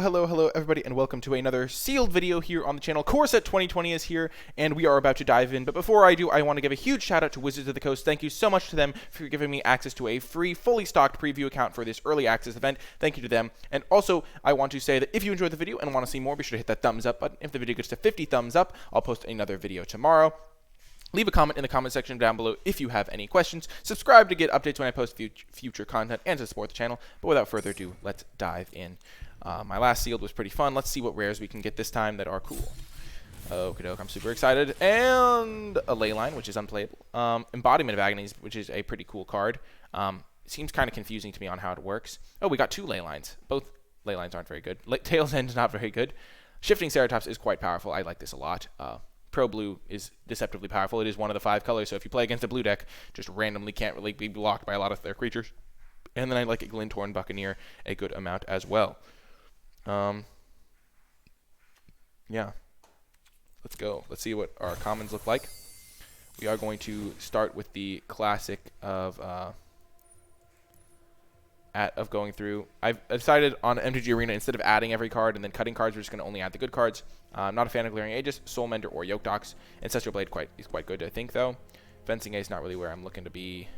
Hello, everybody, and welcome to another sealed video here on the channel. Core Set 2020 is here, and we are about to dive in. But before I do, I want to give a huge shout out to Wizards of the Coast. Thank you so much to them for giving me access to a free, fully stocked preview account for this early access event. Thank you to them. And also, I want to say that if you enjoyed the video and want to see more, be sure to hit that thumbs up button. If the video gets to 50 thumbs up, I'll post another video tomorrow. Leave a comment in the comment section down below if you have any questions. Subscribe to get updates when I post future content and to support the channel. But without further ado, let's dive in. My last sealed was pretty fun. Let's see what rares we can get this time that are cool. Okie doke, I'm super excited. And a Leyline, which is unplayable. Embodiment of Agonies, which is a pretty cool card. Seems kind of confusing to me on how it works. Oh, we got two Leylines. Both Leylines aren't very good. Tail's End is not very good. Shifting Ceratops is quite powerful. I like this a lot. Pro Blue is deceptively powerful. It is one of the 5 colors, so if you play against a blue deck, just randomly can't really be blocked by a lot of their creatures. And then I like a Glintorn Buccaneer a good amount as well. Yeah. Let's go. Let's see what our commons look like. We are going to start with the classic of going through. I've decided on MTG Arena, instead of adding every card and then cutting cards, we're just going to only add the good cards. I'm not a fan of Glaring Aegis, Soulmender, or Yoke Dox. Ancestral Blade is quite good, I think, though. Fencing Ace, not really where I'm looking to be.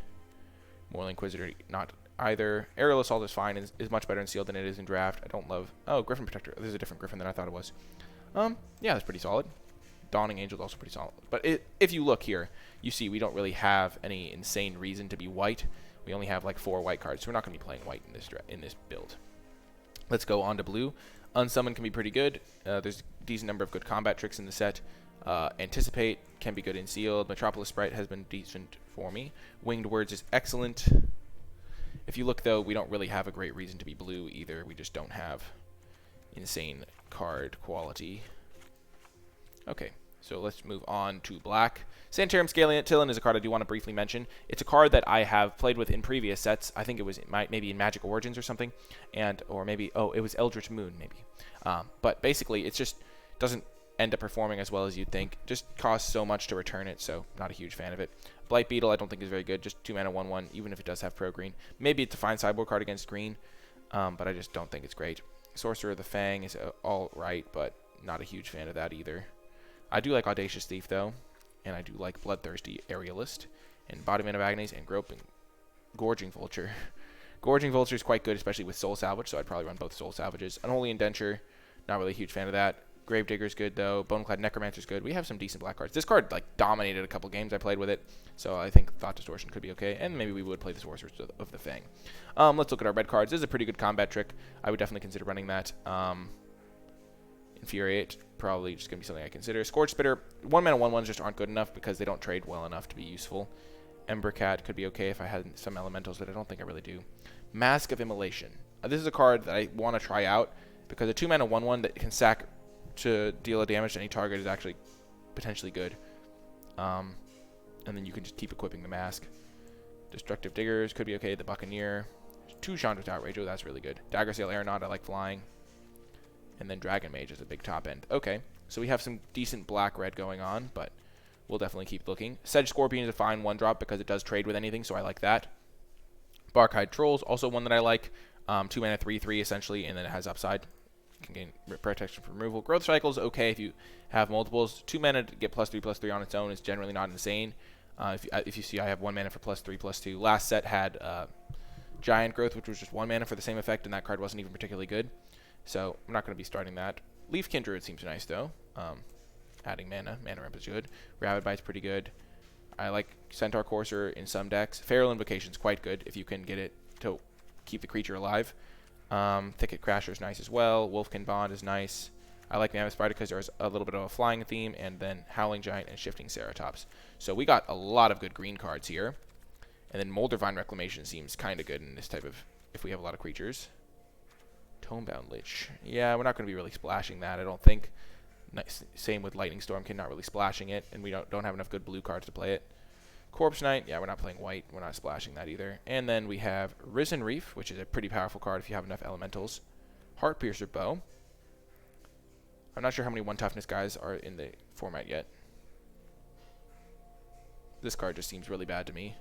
Moral Inquisitor, not either. Aerial Assault is fine, is much better in Sealed than it is in Draft. I don't love... Oh, Griffin Protector. There's a different Griffin than I thought it was. Yeah, that's pretty solid. Dawning Angel is also pretty solid. But if you look here, you see we don't really have any insane reason to be white. We only have like 4 white cards, so we're not going to be playing white in this build. Let's go on to blue. Unsummon can be pretty good. There's a decent number of good combat tricks in the set. Anticipate can be good in Sealed. Metropolis Sprite has been decent for me. Winged Words is excellent. If you look, though, we don't really have a great reason to be blue either. We just don't have insane card quality. Okay, so let's move on to black. Santarum Scalient is a card I do want to briefly mention. It's a card that I have played with in previous sets. I think it was maybe in Magic Origins or something, or maybe it was Eldritch Moon maybe. But basically, it just doesn't end up performing as well as you'd think. Just costs so much to return it, so not a huge fan of it. Blight Beetle I don't think is very good. Just 2 mana 1/1, even if it does have pro green. Maybe it's a fine sideboard card against green, but I just don't think it's great. Sorcerer of the Fang is all right, but not a huge fan of that either. I do like Audacious Thief though. And I do like Bloodthirsty Aerialist, Embodiment of Agonies, and Gorging Vulture. Gorging Vulture is quite good, especially with Soul Salvage, so I'd probably run both Soul Salvages. Unholy Indenture, not really a huge fan of that. Gravedigger is good, though. Boneclad Necromancer is good. We have some decent black cards. This card, like, dominated a couple games I played with it, so I think Thought Distortion could be okay, and maybe we would play the Sorcerers of the Fang. Let's look at our red cards. This is a pretty good combat trick. I would definitely consider running that. Infuriate, probably just going to be something I consider. Scourge Spitter, 1 mana 1/1s just aren't good enough because they don't trade well enough to be useful. Embercat could be okay if I had some elementals, but I don't think I really do. Mask of Immolation. This is a card that I want to try out because a 2 mana 1/1 that can sack to deal a damage to any target is actually potentially good. And then you can just keep equipping the mask. Destructive Diggers could be okay. The Buccaneer. 2 Chandra's Outrage. Oh, that's really good. Daggersail Aeronaut, I like flying. And then Dragon Mage is a big top end. Okay, so we have some decent black-red going on, but we'll definitely keep looking. Sedge Scorpion is a fine 1-drop because it does trade with anything, so I like that. Barkhide Trolls, also one that I like. 2 mana 3/3 essentially, and then it has upside. You can gain protection from removal. Growth Cycle is okay if you have multiples. 2 mana to get +3/+3 on its own is generally not insane. If you see, I have 1 mana for +3/+2. Last set had Giant Growth, which was just 1 mana for the same effect, and that card wasn't even particularly good. So I'm not going to be starting that. Leafkin Druid seems nice though. Adding mana ramp is good. Rabid Bite's pretty good. I like Centaur Courser in some decks. Feral Invocation's quite good if you can get it to keep the creature alive. Thicket Crasher is nice as well. Wolfkin Bond is nice. I like Mammoth Spider because there's a little bit of a flying theme, and then Howling Giant and Shifting Ceratops. So we got a lot of good green cards here. And then Moldervine Reclamation seems kind of good in this type of, if we have a lot of creatures. Tomebound Lich. Yeah, we're not going to be really splashing that, I don't think. Nice. Same with Lightning Stormkin, not really splashing it, and we don't have enough good blue cards to play it. Corpse Knight, yeah, we're not playing white. We're not splashing that either. And then we have Risen Reef, which is a pretty powerful card if you have enough elementals. Heartpiercer Bow. I'm not sure how many 1 toughness guys are in the format yet. This card just seems really bad to me.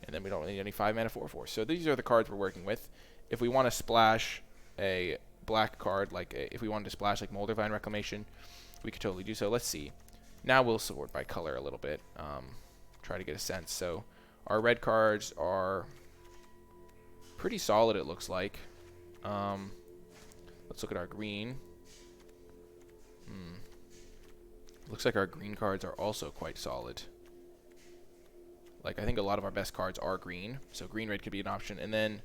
And then we don't need any 5 mana 4/4. So these are the cards we're working with. If we want to splash a black card, like if we wanted to splash like Moldervine Reclamation, we could totally do so. Let's see. Now we'll sort by color a little bit. Try to get a sense. So our red cards are pretty solid, it looks like. Let's look at our green. Looks like our green cards are also quite solid. Like, I think a lot of our best cards are green, so green-red could be an option. And then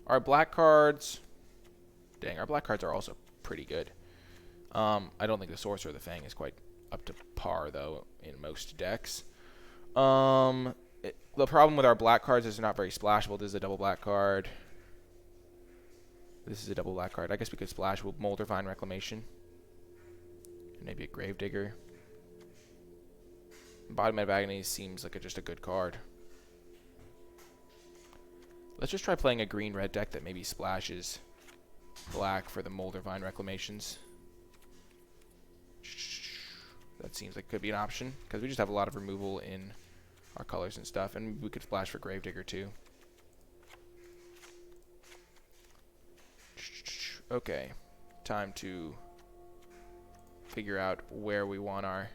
our black cards, dang, our black cards are also pretty good. I don't think the Sorcerer of the Fang is quite up to par, though, in most decks. The problem with our black cards is they're not very splashable. This is a double black card. This is a double black card. I guess we could splash with Moldervine Reclamation. And maybe a Gravedigger. Bottom of Agony seems like just a good card. Let's just try playing a green-red deck that maybe splashes black for the Moldervine Reclamations. That seems like could be an option, because we just have a lot of removal in our colors and stuff, and we could splash for Gravedigger too. Okay, time to figure out where we want our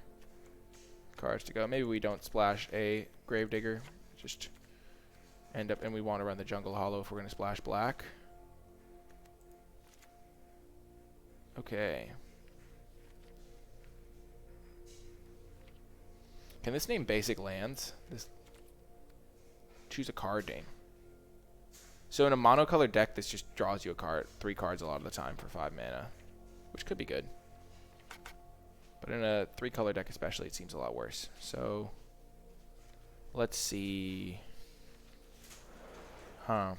cards to go. Maybe we don't splash a Gravedigger, just end up, and we want to run the Jungle Hollow if we're going to splash black. Okay. Can this name basic lands? Choose a card name. So in a monocolored deck, this just draws you a card, 3 cards a lot of the time for 5 mana, which could be good. But in a 3-color deck especially, it seems a lot worse. So let's see. So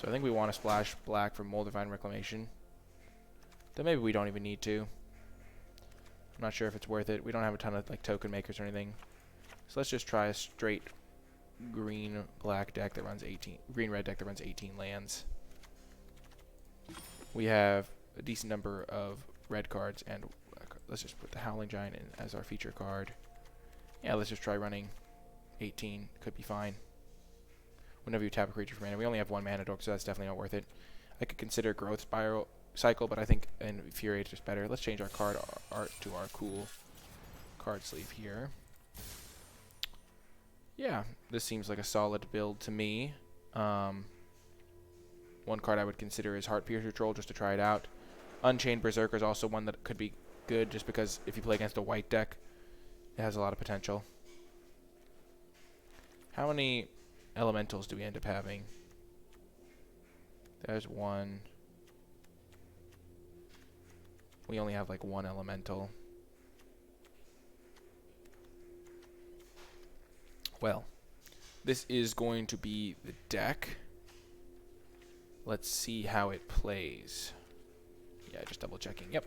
I think we want to splash black for Moldervine Reclamation. Then maybe we don't even need to. I'm not sure if it's worth it. We don't have a ton of like token makers or anything. So let's just try a straight green-black deck that runs 18, green-red deck that runs 18 lands. We have a decent number of red cards, and let's just put the Howling Giant in as our feature card. Yeah, let's just try running 18. Could be fine. Whenever you tap a creature for mana, we only have 1 mana dork, so that's definitely not worth it. I could consider Growth Spiral Cycle, but I think Infuriate is better. Let's change our card art to our cool card sleeve here. Yeah, this seems like a solid build to me. One card I would consider is Heartpiercer Troll, just to try it out. Unchained Berserker is also one that could be good, just because if you play against a white deck, it has a lot of potential. How many elementals do we end up having? There's 1. We only have like 1 elemental. Well, this is going to be the deck. Let's see how it plays. Yeah, just double checking. Yep.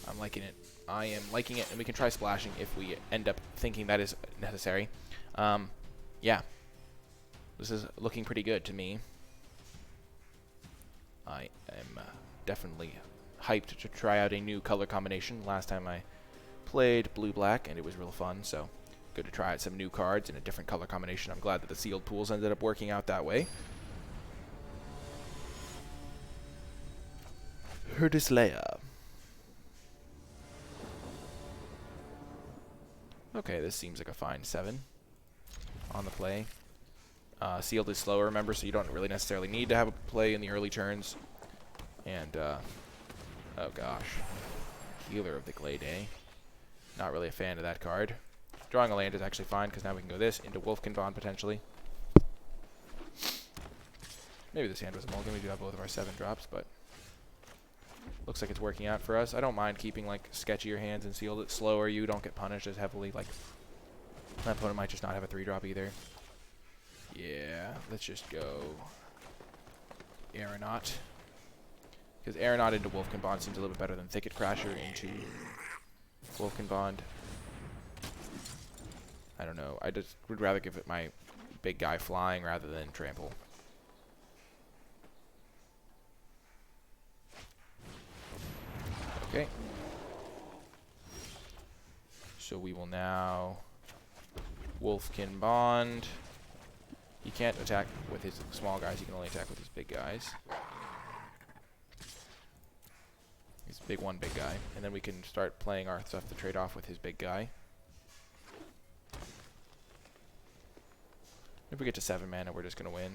I'm liking it. I am liking it, and we can try splashing if we end up thinking that is necessary. Yeah. This is looking pretty good to me. I am definitely hyped to try out a new color combination. Last time I played blue-black, and it was real fun, so good to try out some new cards in a different color combination. I'm glad that the sealed pools ended up working out that way. Herdislayer. Okay, this seems like a fine 7 on the play. Sealed is slower, remember, so you don't really necessarily need to have a play in the early turns. And, oh gosh. Healer of the Glade. Not really a fan of that card. Drawing a land is actually fine, because now we can go this into Wolfkin Bond, potentially. Maybe this hand was a mulligan. We do have both of our 7 drops, but looks like it's working out for us. I don't mind keeping, like, sketchier hands and sealed it slower. You don't get punished as heavily. Like, my opponent might just not have a 3-drop either. Yeah, let's just go Aeronaut. Because Aeronaut into Wolfkin Bond seems a little bit better than Thicket Crasher into Wolfkin Bond. I don't know. I just would rather give it my big guy flying rather than trample. Okay. So we will now Wolfkin Bond. He can't attack with his small guys. He can only attack with his big guys. He's big guy. And then we can start playing our stuff to trade off with his big guy. If we get to 7 mana, we're just going to win.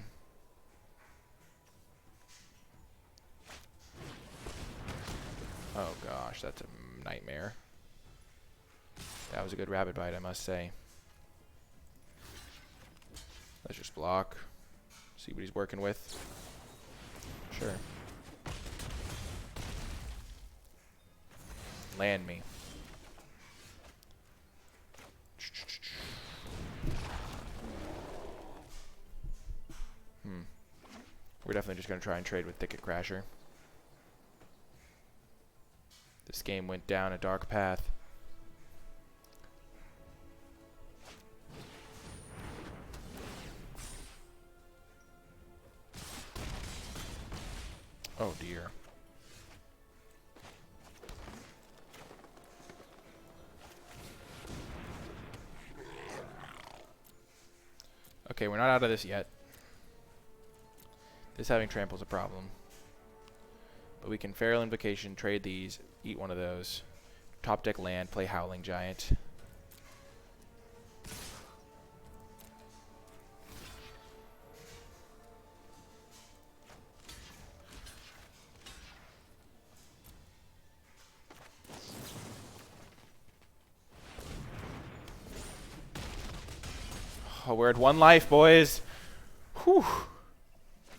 Oh gosh, that's a nightmare. That was a good rabbit bite, I must say. Let's just block. See what he's working with. Sure. Land me. We're definitely just going to try and trade with Thicket Crasher. This game went down a dark path. Oh dear. Okay, we're not out of this yet. This having trample's a problem. But we can Feral Invocation, trade these, eat one of those. Top deck land, play Howling Giant. Oh, we're at 1 life, boys. Whew.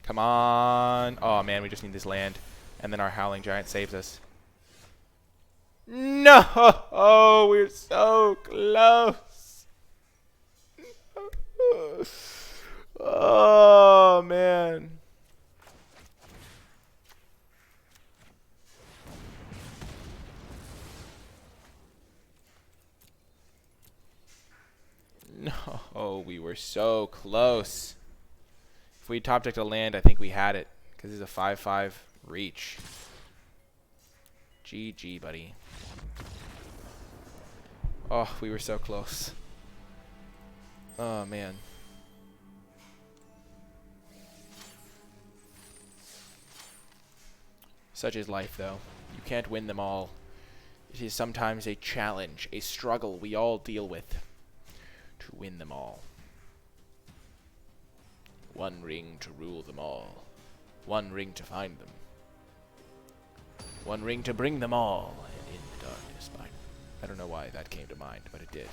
Come on. Oh, man, we just need this land. And then our Howling Giant saves us. No! Oh, we're so close. Oh, man. No, we were so close. If we top decked a land, I think we had it. Because it's a 5/5 reach. GG, buddy. Oh, we were so close. Oh, man. Such is life, though. You can't win them all. It is sometimes a challenge, a struggle we all deal with to win them all. 1 ring to rule them all. 1 ring to find them. 1 ring to bring them all. And in the darkness, I don't know why that came to mind, but it did.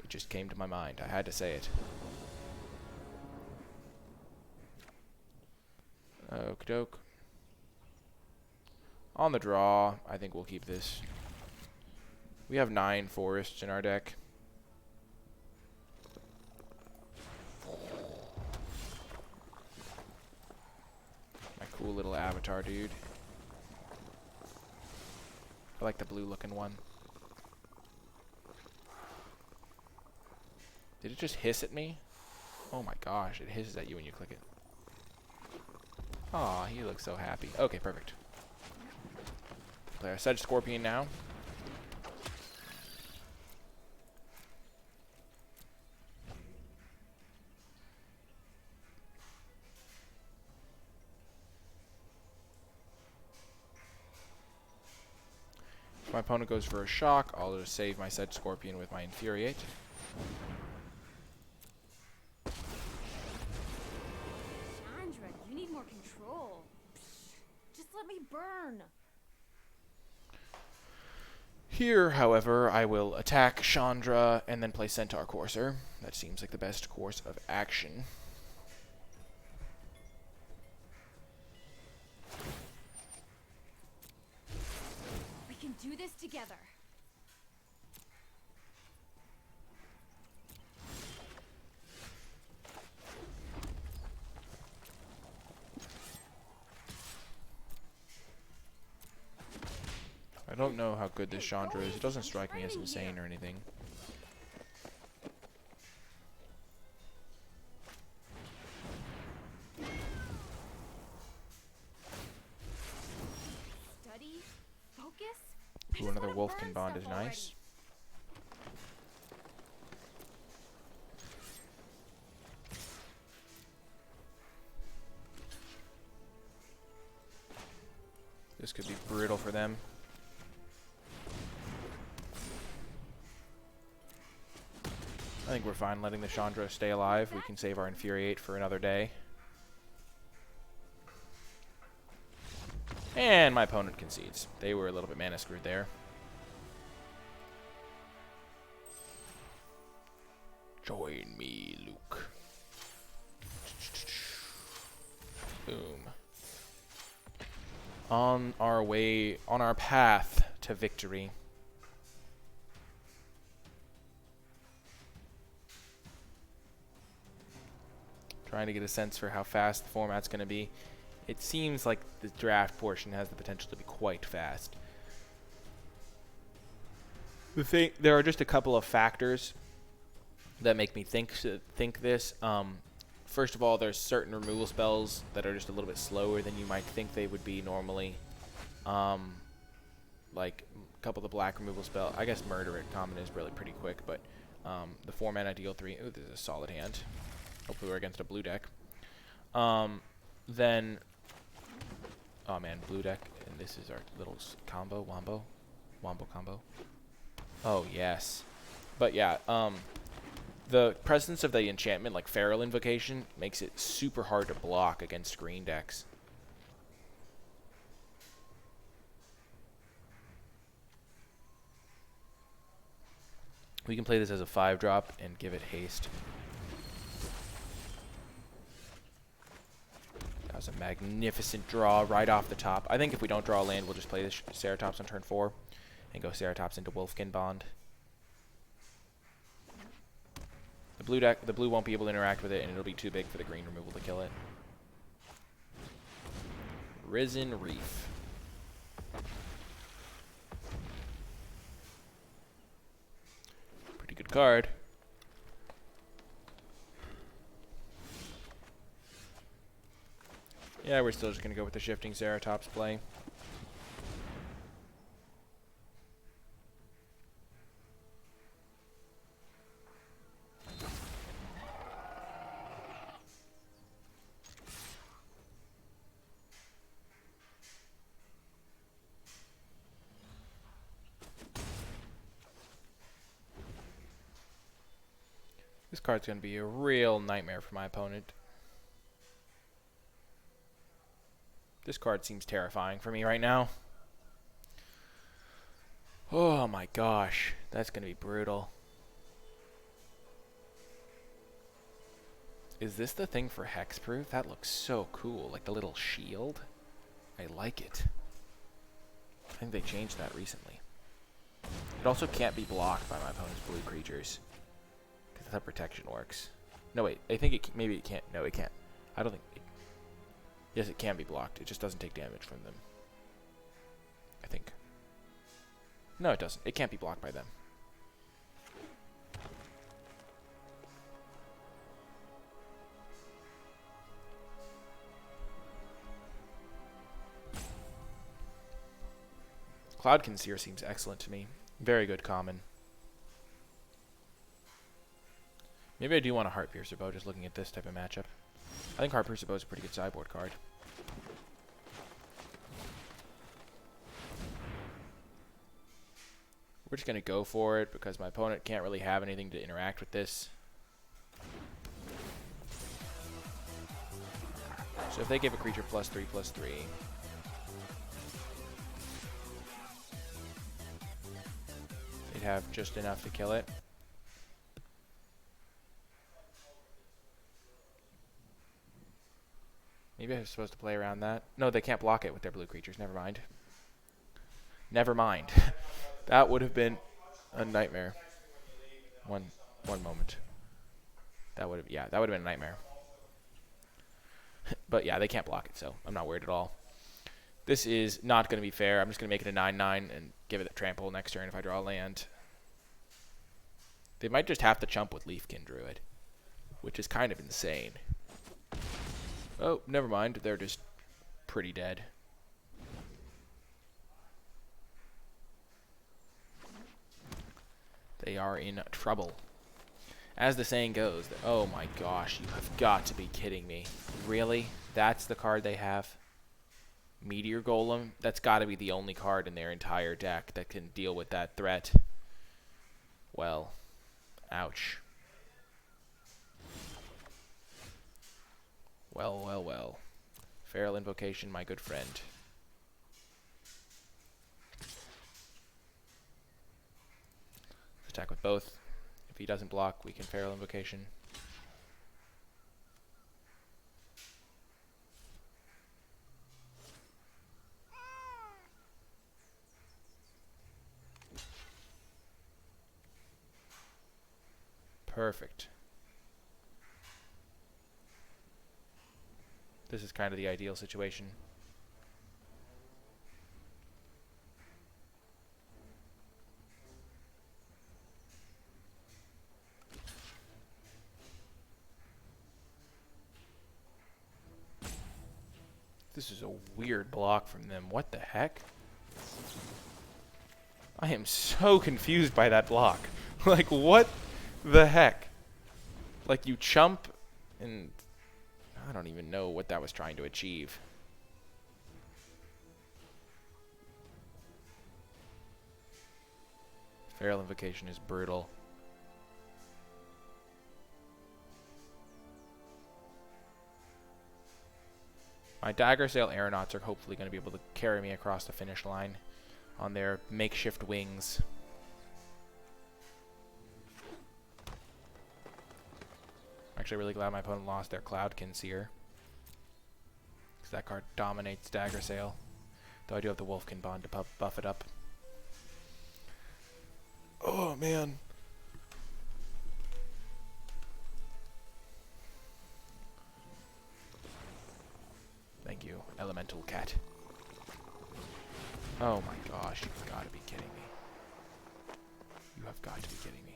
It just came to my mind. I had to say it. Okie doke. On the draw, I think we'll keep this. We have 9 forests in our deck. My cool little avatar, dude. I like the blue looking one. Did it just hiss at me? Oh my gosh, it hisses at you when you click it. Aw, he looks so happy. Okay, perfect. Play our Sedge Scorpion now. If my opponent goes for a shock, I'll just save my Sedge Scorpion with my Infuriate. Chandra, you need more control. Just let me burn. Here, however, I will attack Chandra and then play Centaur Courser. That seems like the best course of action. We can do this together. I don't know how good this Chandra is. It doesn't strike me as insane or anything. Study, focus. Ooh, another Wolfkin Bond is nice. This could be brutal for them. I think we're fine letting the Chandra stay alive. We can save our Infuriate for another day. And my opponent concedes. They were a little bit mana screwed there. Join me, Luke. Boom. On our way, on our path to victory. Trying to get a sense for how fast the format's going to be. It seems like the draft portion has the potential to be quite fast. There are just a couple of factors that make me think this. First of all, there's certain removal spells that are just a little bit slower than you might think they would be normally. Like a couple of the black removal spells. I guess Murder at common is really pretty quick, but the 4 mana deal 3. Ooh, this is a solid hand. Hopefully we're against a blue deck. Then, oh man, blue deck, and this is our little combo, wombo combo. Oh yes, but yeah, the presence of the enchantment like Feral Invocation makes it super hard to block against green decks. We can play this as a 5-drop and give it haste. That was a magnificent draw right off the top. I think if we don't draw a land, we'll just play this Ceratops on turn 4 and go Ceratops into Wolfkin Bond. The blue won't be able to interact with it, and it'll be too big for the green removal to kill it. Risen Reef. Pretty good card. Yeah, we're still just going to go with the shifting Ceratops play. This card's going to be a real nightmare for my opponent. This card seems terrifying for me right now. Oh my gosh, that's going to be brutal. Is this the thing for hexproof? That looks so cool, like the little shield. I like it. I think they changed that recently. It also can't be blocked by my opponent's blue creatures, because that's how protection works. No wait, I think maybe it can't. No, it can't. I don't think. Yes, it can be blocked. It just doesn't take damage from them. I think. No, it doesn't. It can't be blocked by them. Cloud Conceer seems excellent to me. Very good common. Maybe I do want a Heart Piercer Bow, just looking at this type of matchup. I think Heart Piercer Bow is a pretty good sideboard card. We're just going to go for it because my opponent can't really have anything to interact with this. So if they give a creature +3/+3, they'd have just enough to kill it. Maybe I was supposed to play around that. No, they can't block it with their blue creatures. Never mind. Never mind. That would have been a nightmare. One moment. That would have been a nightmare. But yeah, they can't block it, so I'm not worried at all. This is not going to be fair. I'm just going to make it a 9/9 and give it a trample next turn if I draw a land. They might just have to chump with Leafkin Druid, which is kind of insane. Oh, never mind. They're just pretty dead. They are in trouble. As the saying goes, oh my gosh, you have got to be kidding me. Really? That's the card they have? Meteor Golem? That's got to be the only card in their entire deck that can deal with that threat. Well, ouch. Well, well, well. Feral Invocation, my good friend. Let's attack with both. If he doesn't block, we can Feral Invocation. Perfect. This is kind of the ideal situation. This is a weird block from them. What the heck? I am so confused by that block. Like, what the heck? Like, you chump, and I don't even know what that was trying to achieve. Feral Invocation is brutal. My Dagger Sail Aeronauts are hopefully going to be able to carry me across the finish line on their makeshift wings. I'm actually really glad my opponent lost their Cloudkin Seer, because that card dominates Dagger Sail. Though I do have the Wolfkin Bond to buff it up. Oh, man. Thank you, Elemental Cat. Oh my gosh, you've got to be kidding me. You have got to be kidding me.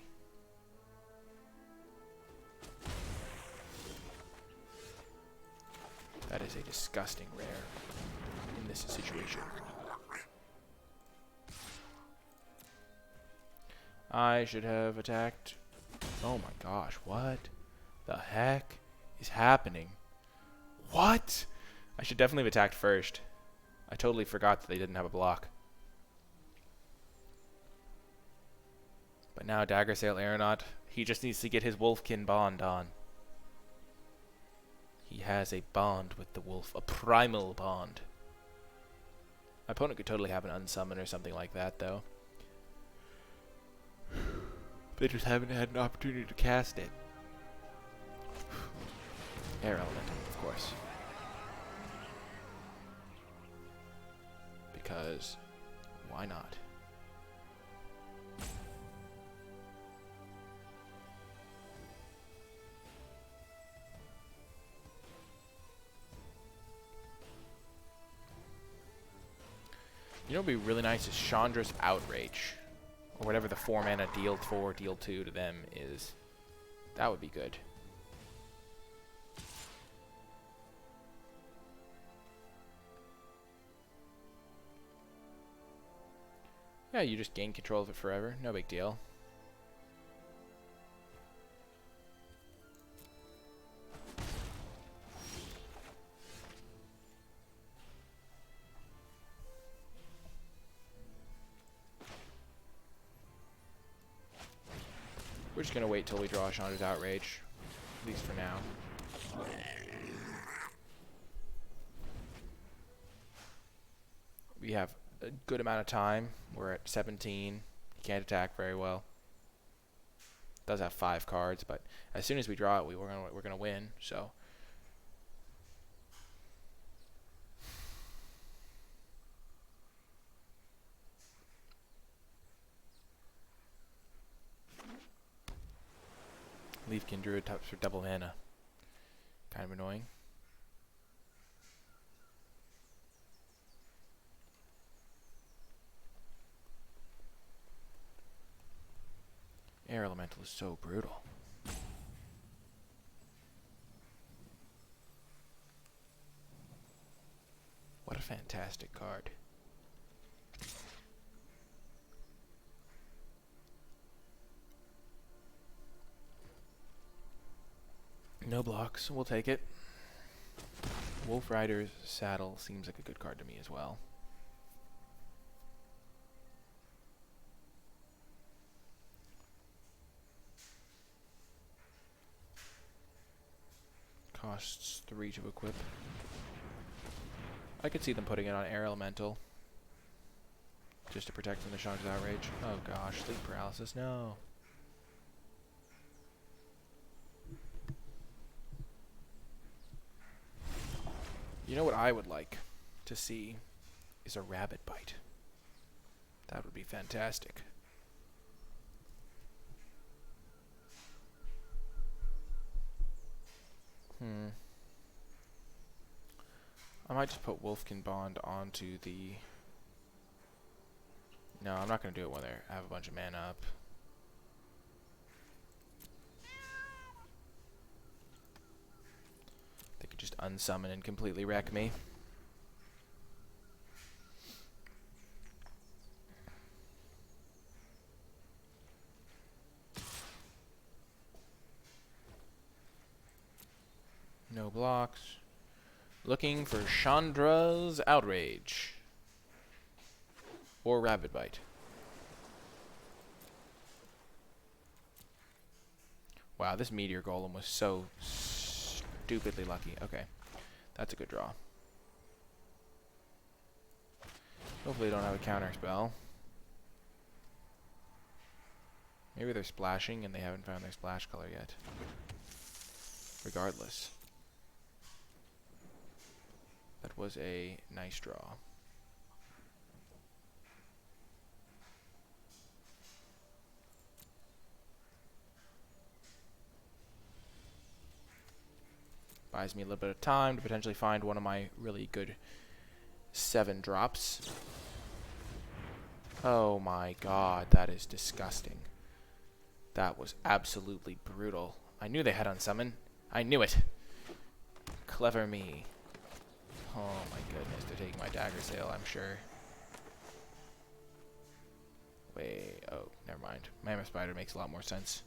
That is a disgusting rare in this situation. I should have attacked. Oh my gosh, what the heck is happening? What? I should definitely have attacked first. I totally forgot that they didn't have a block. But now Dagger Sail Aeronaut, he just needs to get his Wolfkin Bond on. He has a bond with the wolf, a primal bond. My opponent could totally have an unsummon or something like that, though. They just haven't had an opportunity to cast it. Air Elemental, of course. Because, why not? You know what would be really nice is Chandra's Outrage. Or whatever the 4 mana deal 4, deal 2 to them is. That would be good. Yeah, you just gain control of it forever. No big deal. We're just going to wait till we draw Chandra's Outrage. At least for now. We have a good amount of time. We're at 17. He can't attack very well. Does have 5 cards, but as soon as we draw it, we're gonna win. So Leafkin Druid taps for double mana. Kind of annoying. Air Elemental is so brutal. What a fantastic card. No blocks, we'll take it. Wolf Rider's Saddle seems like a good card to me as well. costs 3 to equip. I could see them putting it on Air Elemental. Just to protect from the Chandra's Outrage. Oh gosh, sleep paralysis, no. You know what I would like to see is a rabbit bite. That would be fantastic. I might just put Wolfkin Bond onto the... No, I'm not going to do it when I have a bunch of mana up. They could just unsummon and completely wreck me. No blocks. Looking for Chandra's Outrage. Or Rabbit Bite. Wow, this Meteor Golem was so stupidly lucky. Okay, that's a good draw. Hopefully they don't have a counter spell. Maybe they're splashing and they haven't found their splash color yet. Regardless. That was a nice draw. Buys me a little bit of time to potentially find one of my really good 7 drops. Oh my god, that is disgusting. That was absolutely brutal. I knew they had unsummon. I knew it. Clever me. Oh my goodness, they're taking my dagger sale, I'm sure. Wait, oh, never mind. Mammoth Spider makes a lot more sense.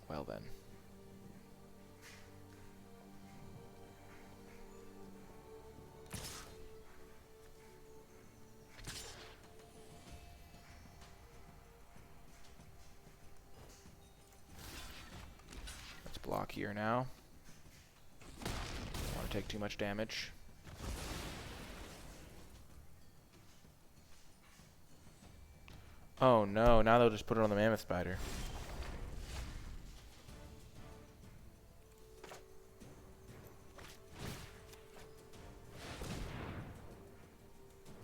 Well then. Let's block here now. Don't want to take too much damage. Oh no, now they'll just put it on the Mammoth Spider.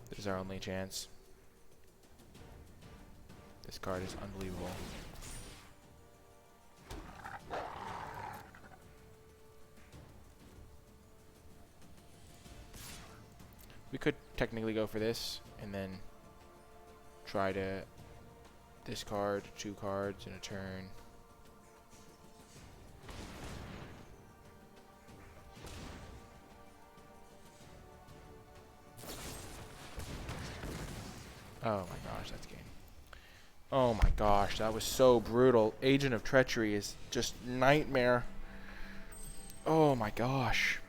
This is our only chance. This card is unbelievable. We could technically go for this and then try to discard 2 cards in a turn. Oh my gosh, that's game. Oh my gosh, that was so brutal. Agent of Treachery is just nightmare. Oh my gosh.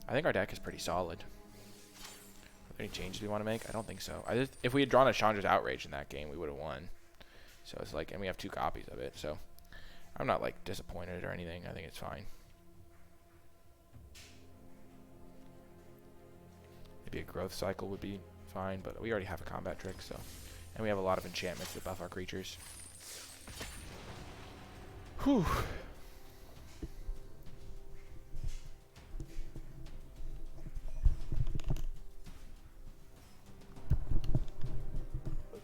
I think our deck is pretty solid. Are there any changes we want to make? I don't think so. If we had drawn a Chandra's Outrage in that game, we would have won. So it's like, and we have 2 copies of it, so I'm not like disappointed or anything. I think it's fine. Maybe a growth cycle would be fine, but we already have a combat trick, so. And we have a lot of enchantments that buff our creatures. Whew.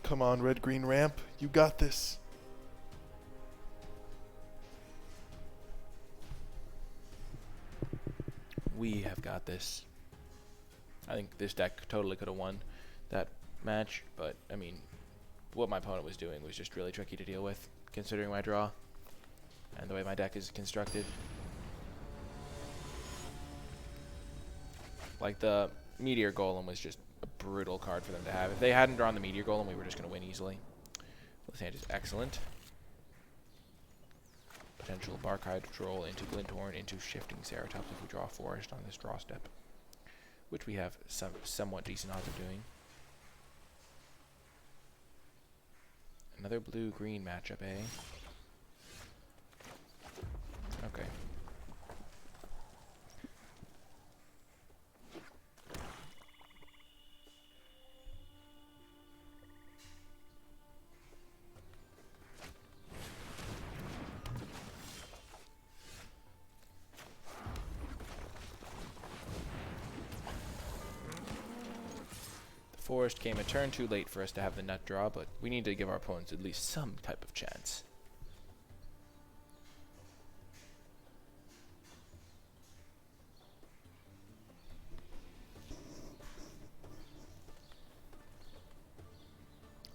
Come on, red-green ramp. You got this. We have got this. I think this deck totally could have won that match, but, I mean, what my opponent was doing was just really tricky to deal with, considering my draw and the way my deck is constructed. Like, the Meteor Golem was just a brutal card for them to have. If they hadn't drawn the Meteor Golem, we were just going to win easily. This hand is excellent. Potential Barkhide Troll into Glinthorn into Shifting Ceratops if we draw a Forest on this draw step, which we have somewhat decent odds of doing. Another blue-green matchup, eh? Okay. Forest came a turn too late for us to have the nut draw, but we need to give our opponents at least some type of chance.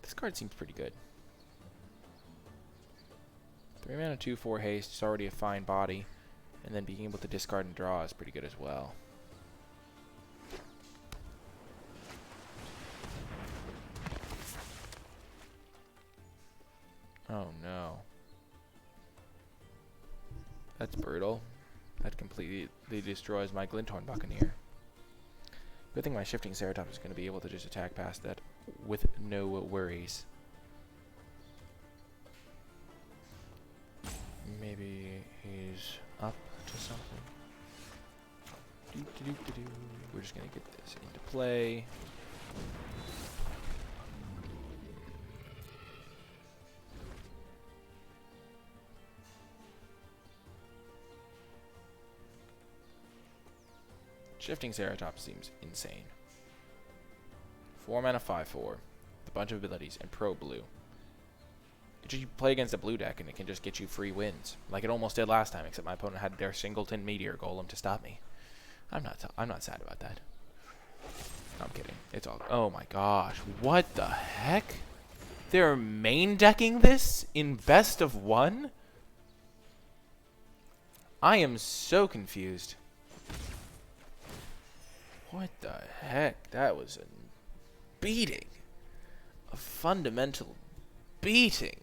This card seems pretty good. 3 mana, 2/4 haste is already a fine body, and then being able to discard and draw is pretty good as well. Oh no. That's brutal. That completely destroys my Glinthorn Buccaneer. Good thing my Shifting Ceratops is going to be able to just attack past that with no worries. Maybe he's up to something. We're just going to get this into play. Shifting Ceratops seems insane. 4 mana, 5/4, with a bunch of abilities, and pro blue. You play against a blue deck and it can just get you free wins, like it almost did last time. Except my opponent had their Singleton Meteor Golem to stop me. I'm not sad about that. No, I'm kidding. It's all. Oh my gosh! What the heck? They're main decking this in best of 1. I am so confused. What the heck? That was a beating. A fundamental beating.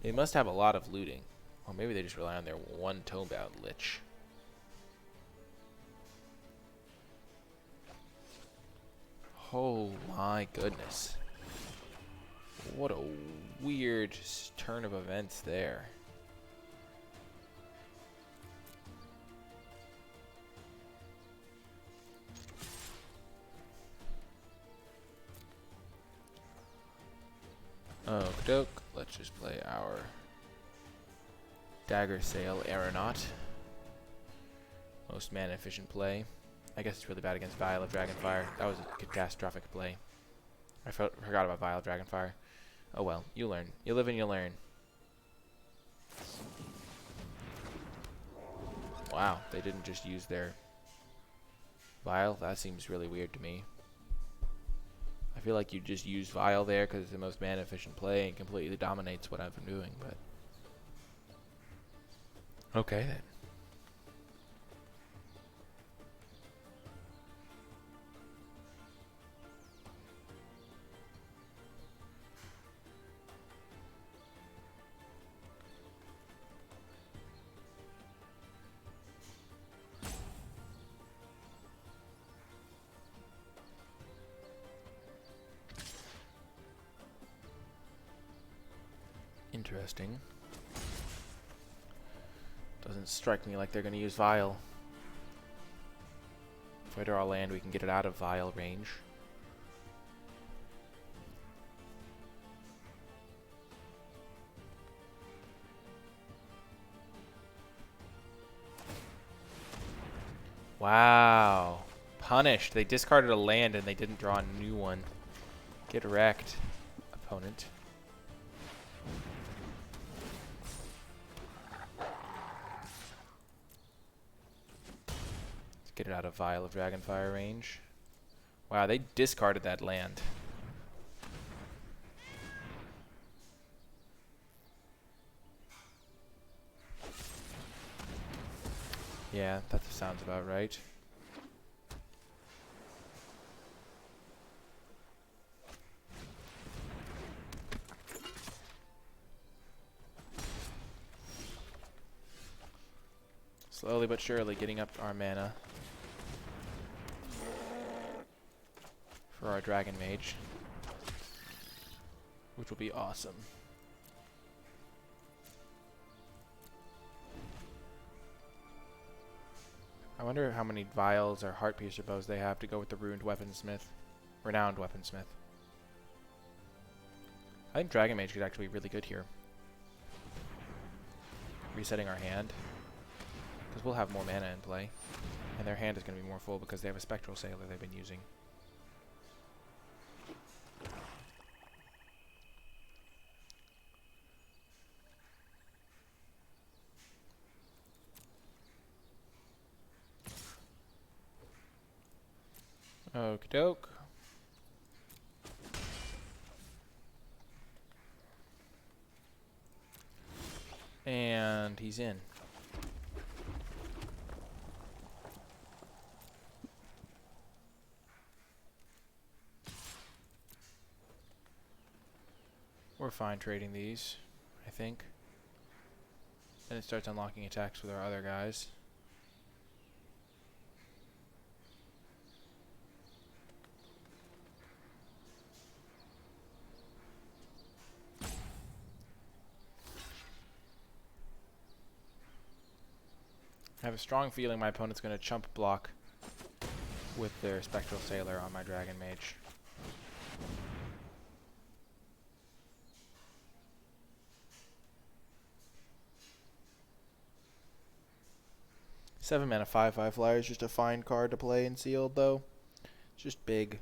They must have a lot of looting. Or maybe they just rely on their one Tomebound Lich. Oh my goodness. What a weird turn of events there. Okie doke. Let's just play our Dagger Sail Aeronaut. Most mana efficient play. I guess it's really bad against Vial of Dragonfire. That was a catastrophic play. I forgot about Vial of Dragonfire. Oh well, you learn. You live and you learn. Wow, they didn't just use their Vial? That seems really weird to me. I feel like you just use Vial there because it's the most mana efficient play and completely dominates what I've been doing, but okay then. Interesting. Doesn't strike me like they're going to use Vial. If I draw a land, we can get it out of Vial range. Wow. Punished. They discarded a land and they didn't draw a new one. Get wrecked, opponent. Get it out of Vial of Dragonfire range. Wow, they discarded that land. Yeah, that sounds about right. Slowly but surely getting up our mana for our Dragon Mage, which will be awesome. I wonder how many vials or heart piercer bows they have to go with the renowned weaponsmith. I think Dragon Mage could actually be really good here. Resetting our hand, because we'll have more mana in play, and their hand is going to be more full because they have a Spectral Sailor they've been using. Okie doke. And he's in. We're fine trading these, I think. Then it starts unlocking attacks with our other guys. I have a strong feeling my opponent's going to chump block with their Spectral Sailor on my Dragon Mage. Seven mana 5/5 flyer is just a fine card to play in sealed though. It's just big.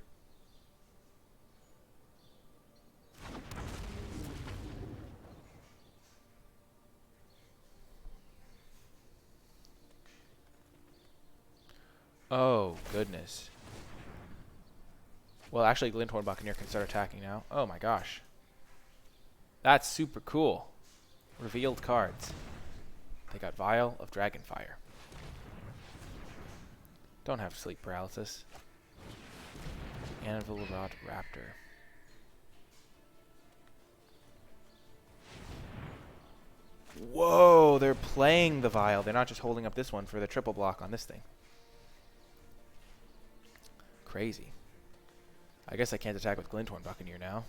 Oh, goodness. Well, actually, Glinthorn Buccaneer can start attacking now. Oh my gosh. That's super cool. Revealed cards. They got Vial of Dragonfire. Don't have sleep paralysis. Anvil Rod Raptor. Whoa, they're playing the Vial. They're not just holding up this one for the triple block on this thing. Crazy. I guess I can't attack with Glinthorn Buccaneer now.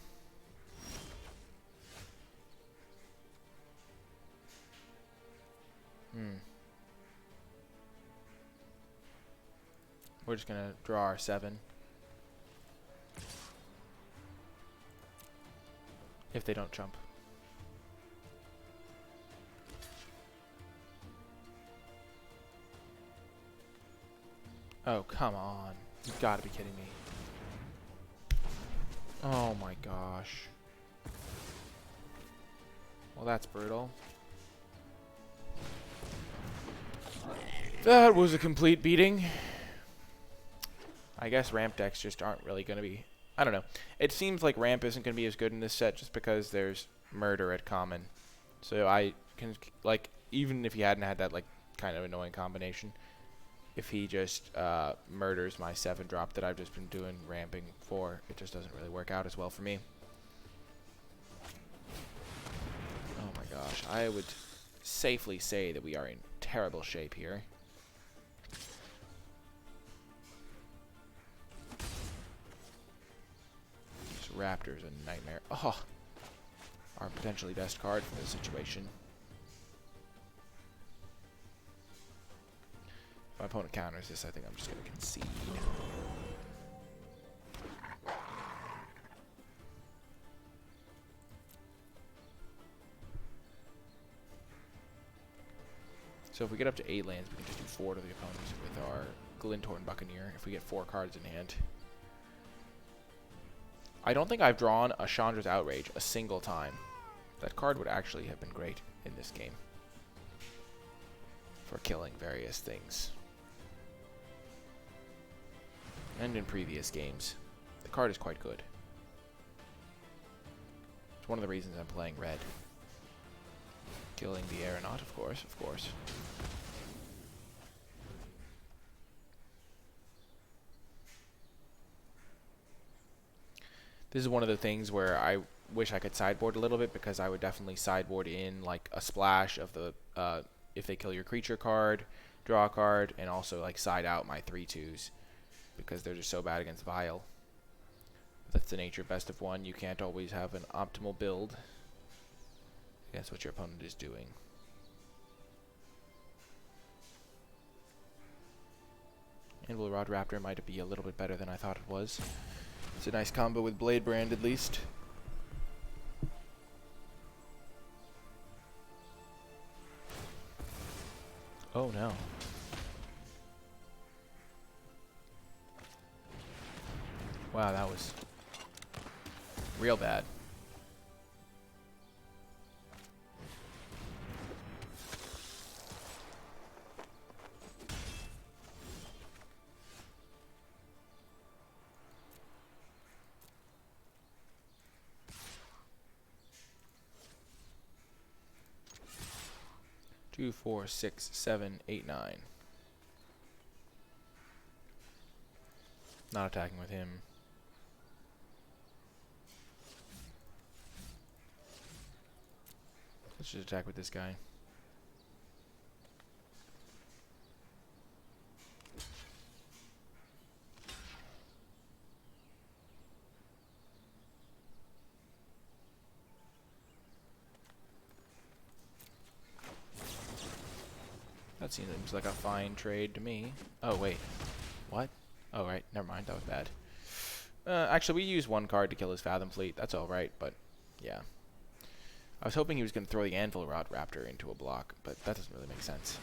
We're just going to draw our 7. If they don't jump. Oh, come on. You've got to be kidding me. Oh my gosh. Well, that's brutal. That was a complete beating. I guess ramp decks just aren't really going to be... I don't know. It seems like ramp isn't going to be as good in this set just because there's murder at common. So I can, like, even if he hadn't had that, like, kind of annoying combination, if he just murders my 7-drop that I've just been doing ramping for, it just doesn't really work out as well for me. Oh my gosh. I would safely say that we are in terrible shape here. This Raptor's a nightmare. Oh, our potentially best card for this situation. If my opponent counters this, I think I'm just going to concede. So if we get up to 8 lands, we can just do 4 to the opponent with our Glinthorn Buccaneer if we get 4 cards in hand. I don't think I've drawn a Chandra's Outrage a single time. That card would actually have been great in this game for killing various things. And in previous games. The card is quite good. It's one of the reasons I'm playing red. Killing the Aeronaut, of course, of course. This is one of the things where I wish I could sideboard a little bit, because I would definitely sideboard in like a splash of the if they kill your creature card, draw a card, and also like side out my 3/2s because they're just so bad against Vial. That's the nature of best of one. You can't always have an optimal build against what your opponent is doing. Anvil Rod Raptor might be a little bit better than I thought it was. It's a nice combo with Blade Brand at least. Oh no. Wow, that was real bad. Two, 4, 6, 7, 8, 9. Not attacking with him. Let's just attack with this guy. That seems like a fine trade to me. Oh, wait. What? Oh, right. Never mind. That was bad. Actually, we used one card to kill his Fathom Fleet. That's alright, but yeah. I was hoping he was going to throw the Anvil Rod Raptor into a block, but that doesn't really make sense.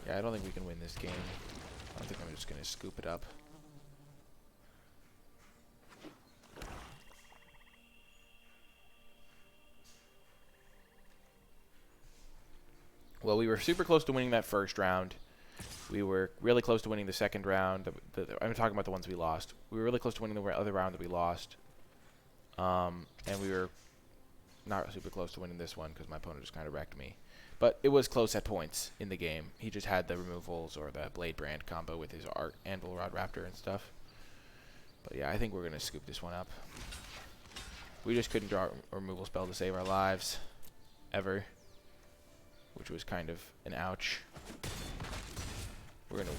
Yeah, I don't think we can win this game. I think I'm just going to scoop it up. Well, we were super close to winning that first round. We were really close to winning the second round. I'm talking about the ones we lost. We were really close to winning the other round that we lost. And we were not super close to winning this one because my opponent just kind of wrecked me. But it was close at points in the game. He just had the removals or the Blade Brand combo with his Anvil Rod Raptor and stuff. But yeah, I think we're going to scoop this one up. We just couldn't draw a removal spell to save our lives. Ever. Which was kind of an ouch. We're going to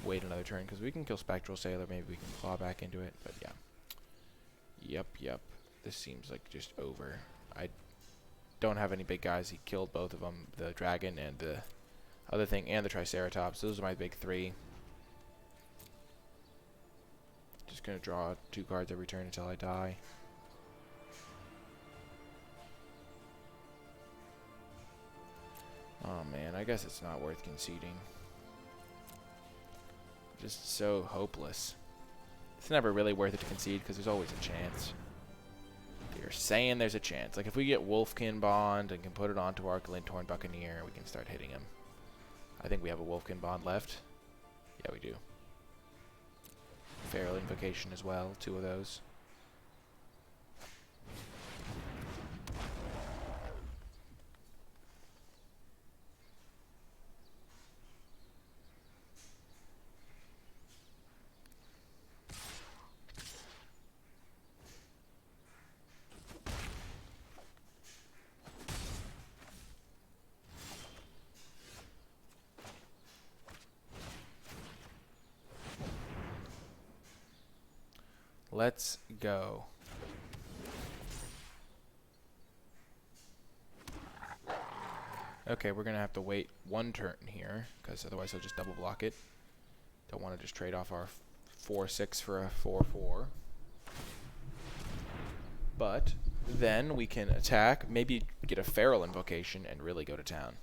wait another turn because we can kill Spectral Sailor. Maybe we can claw back into it. But yeah. Yep. This seems like just over. I don't have any big guys. He killed both of them. The dragon and the other thing and the Triceratops. Those are my big three. Just going to draw 2 cards every turn until I die. Oh man, I guess it's not worth conceding. Just so hopeless. It's never really worth it to concede because there's always a chance. You're saying there's a chance. Like if we get Wolfkin Bond and can put it onto our Glinthorn Buccaneer, we can start hitting him. I think we have a Wolfkin Bond left. Yeah, we do. Feral Invocation as well, 2 of those. Let's go. Okay, we're going to have to wait 1 turn here, because otherwise he'll just double block it. Don't want to just trade off our 4/6 for a 4/4. But then we can attack, maybe get a Feral Invocation, and really go to town.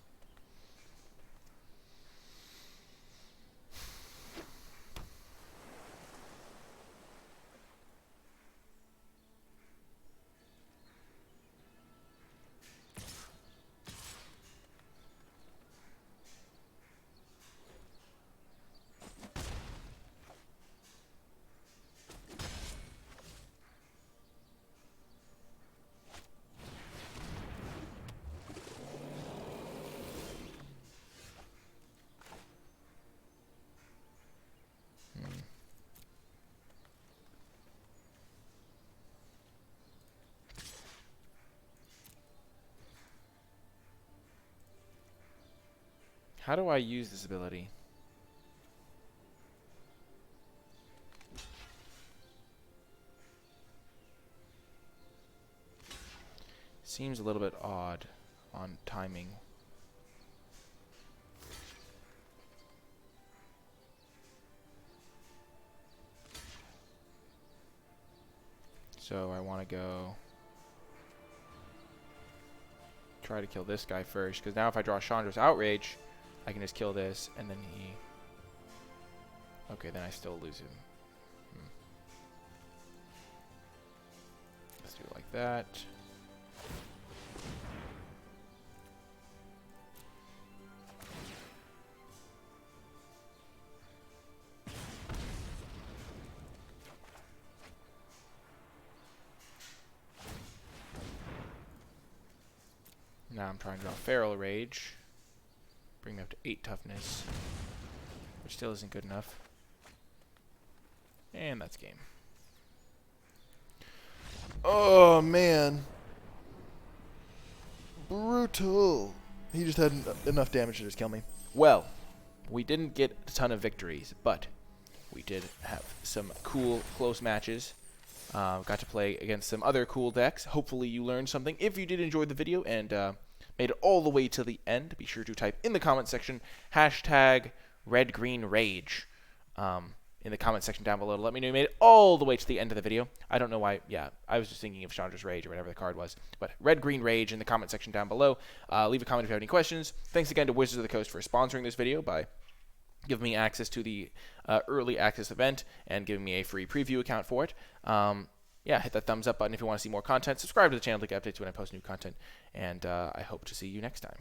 How do I use this ability? seems a little bit odd on timing. So I want to go try to kill this guy first, because now if I draw Chandra's Outrage, I can just kill this, and then he... Okay, then I still lose him. Let's do it like that. Now I'm trying to draw Feral Rage. Bring me up to 8 toughness, which still isn't good enough. And that's game. Oh, man. Brutal. He just had enough damage to just kill me. Well, we didn't get a ton of victories, but we did have some cool close matches. Got to play against some other cool decks. Hopefully you learned something. If you did enjoy the video and made it all the way to the end, be sure to type in the comment section hashtag #RedGreenRage in the comment section down below to let me know you made it all the way to the end of the video. I don't know why. Yeah, I was just thinking of Chandra's Rage or whatever the card was. But #RedGreenRage in the comment section down below. Leave a comment if you have any questions. Thanks again to Wizards of the Coast for sponsoring this video by giving me access to the early access event and giving me a free preview account for it. Yeah, hit that thumbs up button if you want to see more content. Subscribe to the channel to get updates when I post new content. And I hope to see you next time.